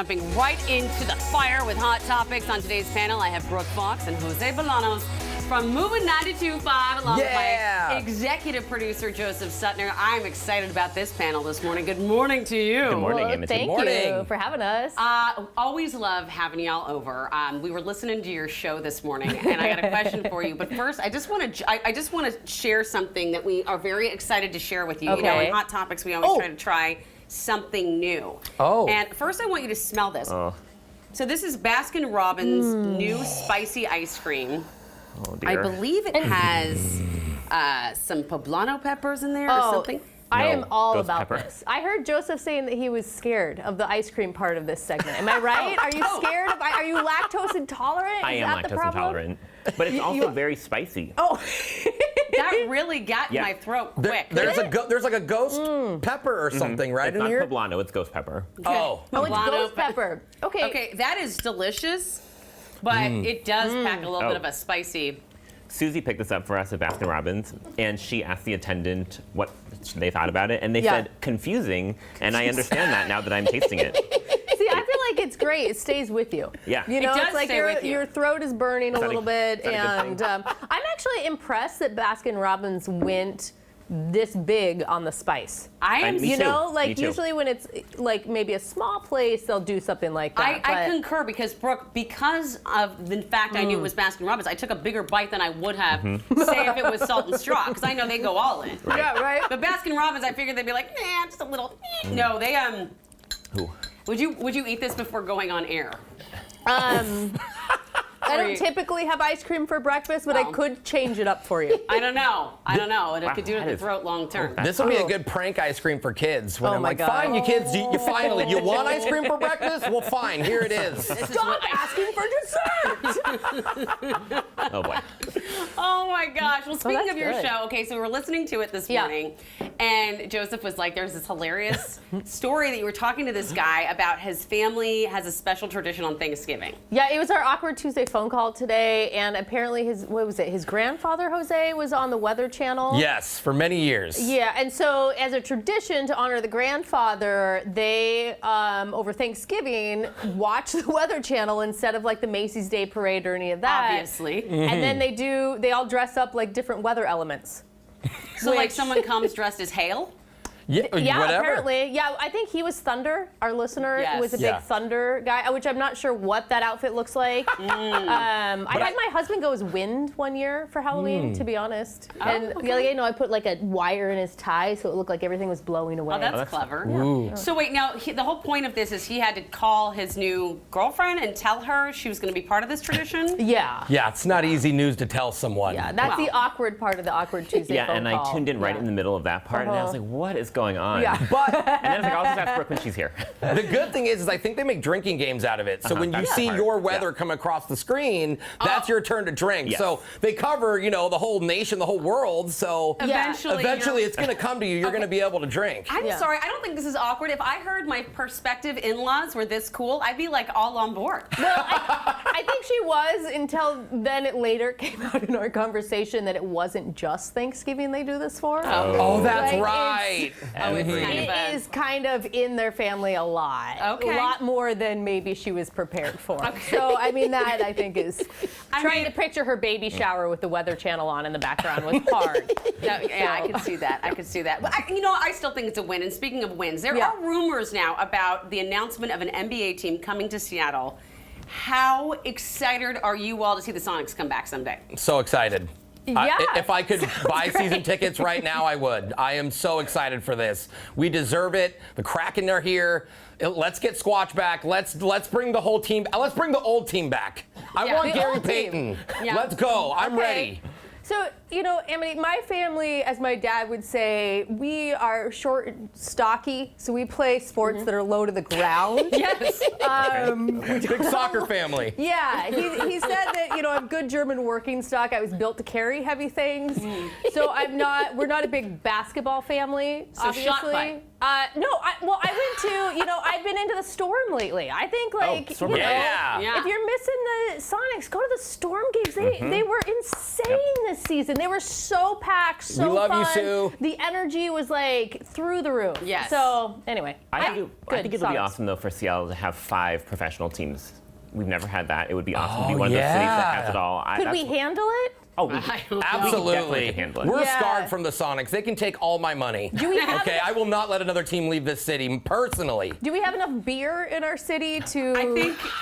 Jumping right into the fire with hot topics on today's panel, I have Brooke Fox and Jose Bolanos from Moving 92.5, along with my executive producer, Joseph Sutner. I'm excited about this panel this morning. Good morning to you. Good morning, well, Amity. Thank you for having us. Always love having y'all over. We were listening to your show this morning, and I got a question for you. But first, I just want to share something that we are very excited to share with you. Okay. You know, in Hot Topics, we always try something new. And first I want you to smell this. So this is Baskin-Robbins new spicy ice cream. Oh, dear. I believe it has some poblano peppers in there or something. I am all ghost about pepper. this. I heard Joseph saying that he was scared of the ice cream part of this segment. Am I right? Are you scared? Are you lactose intolerant? I Is am that the lactose problem? intolerant. But it's also very spicy. That really got in my throat quick. There's like a ghost pepper or something right It's in not here. poblano, it's ghost pepper. Oh, Oh, it's Poblano ghost pepper. Okay. Okay, that is delicious, but it does pack a little bit of a spicy. Susie picked this up for us at Baskin-Robbins, and she asked the attendant what they thought about it, and they said confusing, and I understand that now that I'm tasting it. See, I feel like it's great. It stays with you. Yeah. You know, It does it's like stay with you. your throat is burning a little bit, is that a good and I'm actually impressed that Baskin-Robbins went this big on the spice. I am. Me You too. know, Me like too. usually when it's like maybe a small place, they'll do something like that. I but- concur because of the fact I knew it was Baskin-Robbins. I took a bigger bite than I would have, say, if it was Salt and Straw, because I know they go all in. Yeah, right. But Baskin-Robbins, I figured they'd be like, nah, just a little. No, they Ooh. Would you eat this before going on air? I don't typically have ice cream for breakfast, but I could change it up for you. I don't know, and it could do it in the that is- throat long term. this would be a good prank ice cream for kids. When Oh I'm my like, God. fine, you kids, you finally, you want ice cream for breakfast? Well, fine, here it is. Stop asking for dessert! Oh, boy. Oh my gosh. Well, speaking that's of your good. show, okay, so we were listening to it this morning, and Joseph was like, there's this hilarious story that you were talking to this guy about his family has a special tradition on Thanksgiving. Yeah, it was our Awkward Tuesday phone call today, and apparently his grandfather, Jose, was on the Weather Channel. Yes, for many years. Yeah, and so as a tradition to honor the grandfather, they, over Thanksgiving, watch the Weather Channel instead of like the Macy's Day Parade or any of that. Obviously. And then they all dress up like different weather elements. So like Which- someone comes dressed as Hail? Yeah, Yeah, whatever. apparently. Yeah, I think he was Thunder. Our listener Yes. was a big Yeah. Thunder guy, which I'm not sure what that outfit looks like. I had my husband go as Wind one year for Halloween, to be honest. And the other day, I put like a wire in his tie so it looked like everything was blowing away. Oh, that's clever. So wait, now the whole point of this is he had to call his new girlfriend and tell her she was going to be part of this tradition? Yeah. Yeah, it's not easy news to tell someone. Yeah, that's the Wow. awkward part of the Awkward Tuesday Yeah, phone and call. I tuned in right in the middle of that part, and I was like, what is going on? Yeah. But And then I was like, I'll just ask Brooke when she's here. the good thing is I think they make drinking games out of it. So when you that's see smart. your weather Yeah. come across the screen, that's your turn to drink. Yes. So they cover, the whole nation, the whole world. So Eventually it's going to come to you. You're going to be able to drink. I'm Yeah. sorry, I don't think this is awkward. If I heard my prospective in-laws were this cool, I'd be like all on board. Well, I think she was until then it later came out in our conversation that it wasn't just Thanksgiving they do this for. Oh, that's Like, right. It is kind of in their family a lot. Okay. A lot more than maybe she was prepared for. So, I mean, that I think is trying to picture her baby shower with the Weather Channel on in the background was hard. Yeah, I can see that. I can see that. But I still think it's a win. And speaking of wins, there are rumors now about the announcement of an NBA team coming to Seattle. How excited are you all to see the Sonics come back someday? So excited. Yeah. If I could buy season tickets right now, I would. I am so excited for this. We deserve it. The Kraken are here. Let's get Squatch back. Let's bring the whole team. Let's bring the old team back. I want The Gary old team. Payton. Yeah. Let's go. I'm Okay. ready. So, Amity, my family, as my dad would say, we are short and stocky, so we play sports that are low to the ground. Yes. Big soccer family. Yeah, he said that, I'm good German working stock. I was built to carry heavy things. So we're not a big basketball family, So obviously. shot fight. No, I went to, I've been into the Storm lately. I think, Storm. Yeah. Yeah. if you're missing the Sonics, go to the Storm games. They were insane this season. They were so packed, so We love you, fun. Sue. The energy was like through the roof. Yes. So anyway, I think it would be Sonics. awesome though for Seattle to have 5 professional teams. We've never had that. It would be awesome to be Oh, one of those cities that yeah. has it all. Could we handle it? Oh, I don't know. definitely Absolutely. could handle it. We're Yeah. scarred from the Sonics. They can take all my money. Do we have Okay, I will not let another team leave this city personally. Do we have enough beer in our city to?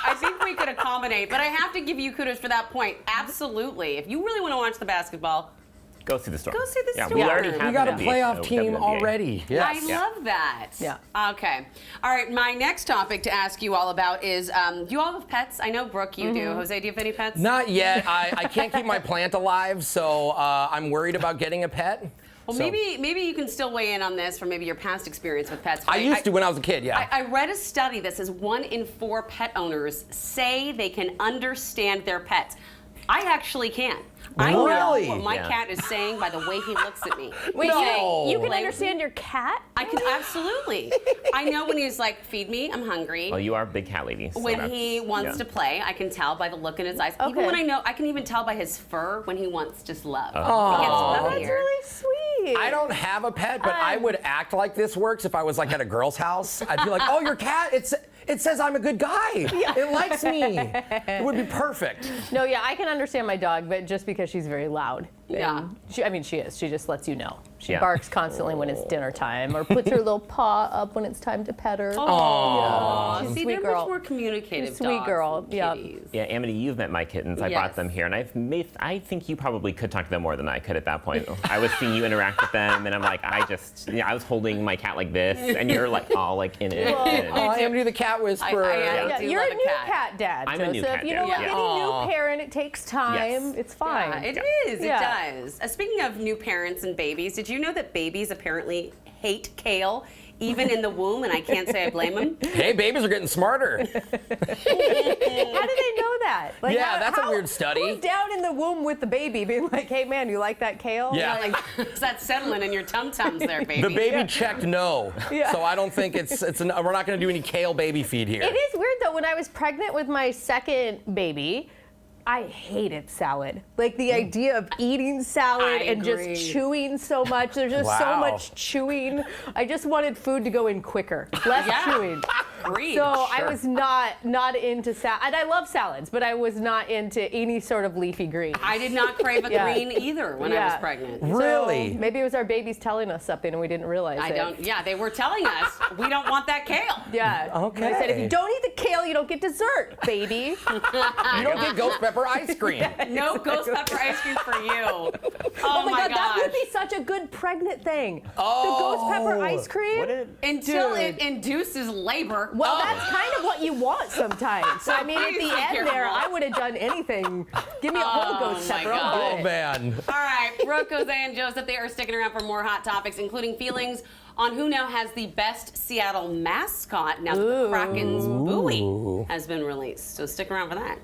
I think we could accommodate, but I have to give you kudos for that point. Absolutely. If you really want to watch the basketball, Go see the Storm. Go see the yeah, Storm. We already have We got a an NBA playoff show, team WNBA. already. Yes. I love that. Yeah. Okay. All right. My next topic to ask you all about is, do you all have pets? I know, Brooke, you do. Jose, do you have any pets? Not yet. I can't keep my plant alive, so I'm worried about getting a pet. Well, So- maybe you can still weigh in on this from maybe your past experience with pets. I used to when I was a kid, yeah. I read a study that says 1 in 4 pet owners say they can understand their pets. I actually can. I know Really? what my Yeah. cat is saying by the way he looks at me. Wait, No. you can Like- understand your cat? I can absolutely. I know when he's like, feed me, I'm hungry. Well, you are a big cat lady. So When that's- he wants to play, I can tell by the look in his eyes. Okay. Even when I can even tell by his fur when he wants just love. Oh. He gets That's fluffier. really sweet. I don't have a pet, but I would act like this works if I was like at a girl's house. I'd be like, oh, your cat, it says I'm a good guy. It likes me. It would be perfect. No, yeah, I can understand my dog, but just because she's very loud. Yeah. And she is. She just lets you know. She Yeah. barks constantly when it's dinner time, or puts her little paw up when it's time to pet her. Aw, She's a see, sweet they're girl. much more communicative She's a sweet dogs girl, than yeah. kitties. Yeah, Amity, you've met my kittens. I Yes. brought them here, and I think you probably could talk to them more than I could at that point. I was seeing you interact with them, and I'm like, I was holding my cat like this, and you're like all like in it. and- Oh, I am do the cat whisperer. I Yeah, do you're love a a new cat. cat dad, I'm a Joseph. new cat You know, dad, like yeah. any Aw. new parent, it takes time. Yes. It's fine. Yeah, it is. Yeah. It does. Speaking of new parents and babies, did you know that babies apparently hate kale, even in the womb? And I can't say I blame them. Hey, babies are getting smarter. How do they know that? Like, Yeah, that's a weird study. Who's down in the womb with the baby being like, hey, man, you like that kale? Yeah. Like, Is that settling in your tum-tums there, baby? The baby checked no. Yeah. So I don't think we're not going to do any kale baby feed here. it is weird, though. When I was pregnant with my second baby, I hated salad. Like the idea of eating salad I and agree. just chewing so much. There's just so Wow. much chewing. I just wanted food to go in quicker, less Yeah. chewing. Agreed. So I Sure. was not into salad. And I love salads, but I was not into any sort of leafy green. I did not crave a Yeah. green either when I was Yeah. pregnant. Really? So maybe it was our babies telling us something and we didn't realize I it. don't. Yeah, they were telling us we don't want that kale. Yeah. Okay. They said if you don't eat the kale, you don't get dessert, baby. You don't get ghost pepper ice cream. No ghost pepper ice cream for you. Oh, Oh my God, that would gosh. be such a good pregnant thing. Oh. The ghost pepper ice cream. What did- Until Dude. it induces labor. Well, Oh. that's kind of what you want sometimes. So, I mean, at Please the be end there, careful. I would have done anything. Give me a whole Oh, ghost my pepper. I'll God. do Oh, it. man. All right, Brooke, Jose, and Joseph, they are sticking around for more hot topics, including feelings on who now has the best Seattle mascot now that the Kraken's buoy has been released. So stick around for that.